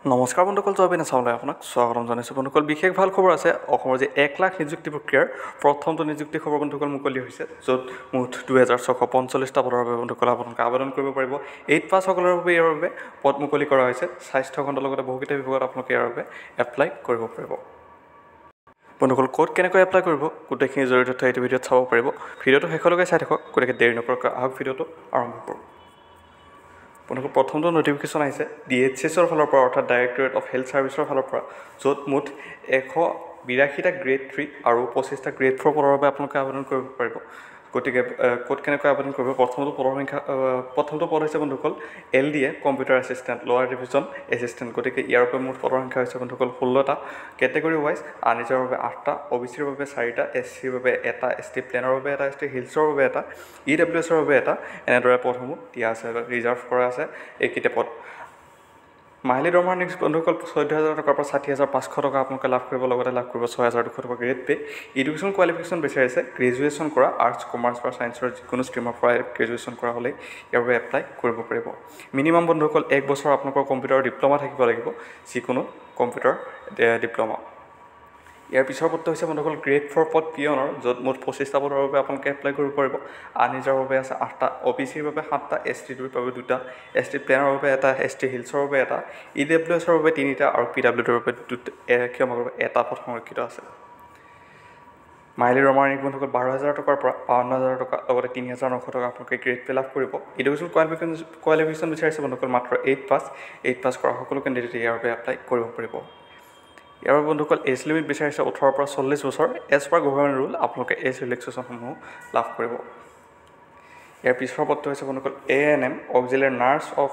নমস্কাৰ বন্ধুসকল, জয়বিনা চাওলাই আপোনাক স্বাগতম জনাইছোঁ। বন্ধুসকল, বিশেষ ভাল খবৰ আছে। অসমৰ যে 1 লাখ নিযুক্তি প্ৰক্ৰিয়াৰ প্ৰথমটো নিযুক্তি খবৰ বন্ধুসকল মুকলি হৈছে, য'ত মুঠ 2645টা পদৰ বাবে বন্ধুসকল আপোনালোকে আবেদন কৰিব পাৰিব। 8 পাছসকলৰ বাবে ইয়াৰ বাবে পদ মুকলি কৰা হৈছে। স্বাস্থ্য খণ্ডৰ লগতে বহুকেইটা বিভাগত আপোনালোকে ইয়াৰ বাবে এপ্লাই কৰিব পাৰিব। বন্ধুসকল, ক'ত কেনেকৈ এপ্লাই কৰিব গোটেইখিনি জড়িত তথ্য এইটো ভিডিঅ'ত চাব পাৰিব। ভিডিঅ'টো শেষলৈকে চাই থাকক, গতিকে দেৰি নকৰাকৈ আহক ভিডিঅ'টো আৰম্ভ কৰোঁ। বন্ধুসকল, প্ৰথমটো নটিফিকেশ্যন আহিছে DHSৰ ফালৰ পৰা, অৰ্থাৎ ডাইৰেক্টৰেট অফ হেল্থ ছাৰ্ভিচৰ ফালৰ পৰা, য'ত মুঠ 182টা গ্ৰেড 3 আৰু 25টা গ্ৰেড 4 পদৰ বাবে আপোনালোকে আবেদন কৰিব পাৰিব। গতিকে ক'ত কেনেকৈ আবেদন কৰিব, প্ৰথমটো পদ হৈছে বন্ধুসকল LDA কম্পিউটাৰ এছিষ্টেণ্ট, লোৱাৰ ডিভিজন এছিষ্টেণ্ট। গতিকে ইয়াৰ বাবে মুঠ পদৰ সংখ্যা হৈছে বন্ধুসকল 16টা। কেটেগৰী ৱাইজ আনৰিজাৰ্ভৰ বাবে 8টা, OBCৰ বাবে 4টা, SCৰ বাবে 1টা, ST প্লেনৰ বাবে 1টা, ST হিলছৰ বাবে 1টা, EWSৰ বাবে 1টা, এনেদৰে পদসমূহ দিয়া আছে, ৰিজাৰ্ভ কৰা আছে এইকেইটা পদ। মাহিলী দৰমহা নেক্সট বন্ধুসকল 14,000 টকাৰ পৰা 60,500 টকা আপোনালোকে লাভ কৰিব, লগতে লাভ কৰিব 6,200 টকা গ্ৰেড পে। এডুকেশ্যন কোৱালিফিকেশ্যন বিচাৰিছে গ্ৰেজুৱেশ্যন কৰা, আৰ্টছ, কমাৰ্চ বা ছায়েন্সৰ যিকোনো ষ্ট্ৰীমৰ পৰা গ্ৰেজুৱেশ্যন কৰা হ'লেই ইয়াৰ বাবে এপ্লাই কৰিব পাৰিব। মিনিমাম বন্ধুসকল 1 বছৰ আপোনালোকৰ কম্পিউটাৰ ডিপ্ল'মা থাকিব লাগিব, যিকোনো কম্পিউটাৰ ডিপ্ল'মা। ইয়াৰ পিছৰ পদটো হৈছে বন্ধুসকল গ্ৰেড 4 পদ পিয়নৰ, য'ত মুঠ 25টা পদৰ বাবে আপোনালোকে এপ্লাই কৰিব পাৰিব। আনৰিজাৰ্ভৰ বাবে আছে 8টা, OBCৰ বাবে 7টা, STৰ বাবে 2টা, ST প্লেনৰ বাবে 1টা, ST হিলছৰ বাবে 1টা, EWSৰ বাবে 3টা আৰু PWDৰ বাবে 1টা পদ সংৰক্ষিত আছে। মাহিলী দৰমহা বন্ধুসকল 12,000 টকাৰ পৰা 52,000 টকা, লগতে 3,900 টকা আপোনালোকে গ্ৰেড পে লাভ কৰিব। এডুকেশ্যন কোৱালিফিকেশ্যন বিচাৰিছে বন্ধুসকল মাত্ৰ 8 পাছ কৰা সকলো কেণ্ডিডেটে ইয়াৰ বাবে এপ্লাই কৰিব পাৰিব। ইয়াৰ বাবে বন্ধুসকল এজ লিমিট বিচাৰিছে 18 পৰা 40 বছৰ। এজ পাৰ গভৰ্ণমেণ্ট ৰুল আপোনালোকে এজ ৰিলেক্সেশ্যনসমূহ লাভ কৰিব। ইয়াৰ পিছৰ পদটো হৈছে বন্ধুসকল ANM auxiliary nurse of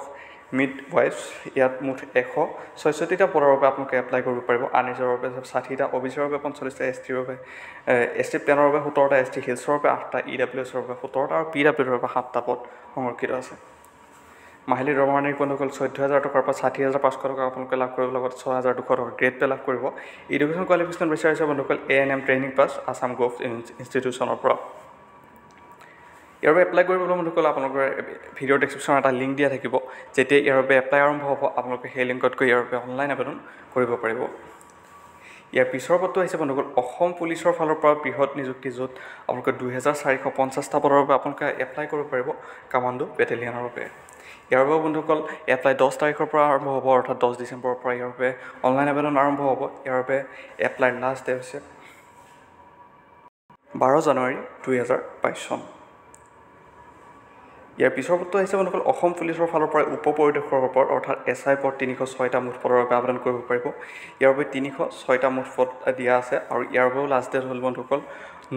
midwives. ইয়াত মুঠ 166টা পদৰ বাবে আপোনালোকে এপ্লাই কৰিব পাৰিব। আনৰিজাৰ্ভৰ বাবে 60টা, OBCৰ বাবে 45টা, ST প্লেনৰ বাবে 17টা, ST হিলছৰ বাবে 8টা, EWSৰ বাবে 17টা আৰু PWDৰ বাবে 7টা পদ সংৰক্ষিত আছে। মাহিলী দৰমহা বন্ধুসকল 14,000 টকাৰ পৰা 60,500 টকা আপোনালোকে লাভ কৰিব, লগত 6,200 টকা গ্ৰেড পে লাভ কৰিব। এডুকেশ্যন কোৱালিফিকেশ্যন বিচাৰিছে বন্ধুসকল ANM ট্ৰেইনিং পাছ, আছাম গভ ইনষ্টিটিউশ্যনৰ পৰা। ইয়াৰ বাবে এপ্লাই কৰিবলৈ বন্ধুসকল আপোনালোকৰ ভিডিঅ'ৰ ডেছক্ৰিপশ্যনত এটা লিংক দিয়া থাকিব। যেতিয়া ইয়াৰ বাবে এপ্লাই আৰম্ভ হ'ব, আপোনালোকে সেই লিংকত গৈ ইয়াৰ বাবে অনলাইন আবেদন কৰিব পাৰিব। ইয়াৰ পিছৰ পদটো আহিছে বন্ধুসকল অসম পুলিচৰ ফালৰ পৰা বৃহৎ নিযুক্তি, য'ত আপোনালোকে 2,450টা পদৰ বাবে আপোনালোকে এপ্লাই কৰিব পাৰিব কামাণ্ডো বেটেলিয়নৰ বাবে। ইয়াৰ বাবে বন্ধুসকল এপ্লাই 10 তাৰিখৰ পৰা আৰম্ভ হ'ব, অৰ্থাৎ 10 ডিচেম্বৰৰ পৰা ইয়াৰ বাবে অনলাইন আবেদন আৰম্ভ হ'ব। ইয়াৰ বাবে এপ্লাইৰ লাষ্ট ডে হৈছে 12 জানুৱাৰী 2022 চন। ইয়াৰ পিছৰ পদটো আহিছে বন্ধুসকল অসম পুলিচৰ ফালৰ পৰা উপ পৰিদৰ্শকৰ পদ, অৰ্থাৎ SI পদ 306টা মুঠ পদৰ বাবে আবেদন কৰিব পাৰিব। ইয়াৰ বাবে 306টা মুঠ পদ দিয়া আছে আৰু ইয়াৰ বাবেও লাষ্ট ডেট হ'ল বন্ধুসকল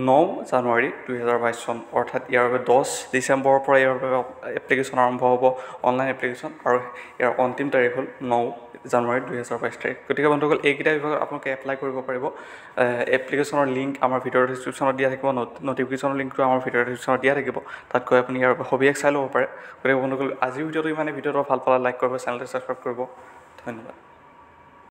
9 জানুৱাৰী 2022 চন, অৰ্থাৎ ইয়াৰ বাবে 10 ডিচেম্বৰৰ পৰা ইয়াৰ বাবে এপ্লিকেশ্যন আৰম্ভ হ'ব, অনলাইন এপ্লিকেশ্যন, আৰু ইয়াৰ অন্তিম তাৰিখ হ'ল 9 জানুৱাৰী 2022 তাৰিখ। গতিকে বন্ধুসকল এইকেইটা বিভাগত আপোনালোকে এপ্লাই কৰিব পাৰিব। এপ্লিকেশ্যনৰ লিংক আমাৰ ভিডিঅ'ৰ ডেছক্ৰিপশ্যনত দিয়া থাকিব, নটিফিকেশ্যনৰ লিংকটো আমাৰ ভিডিঅ'ৰ ডেছক্ৰিপশ্যনত দিয়া থাকিব, তাত গৈ আপুনি ইয়াৰ সবিশেষ চাই ল'ব পাৰে। গতিকে বন্ধুসকল আজিৰ ভিডিঅ'টো ইমানেই। ভিডিঅ'টো ভাল পালে লাইক কৰিব, চেনেলটো ছাবস্ক্ৰাইব কৰিব। ধন্যবাদ।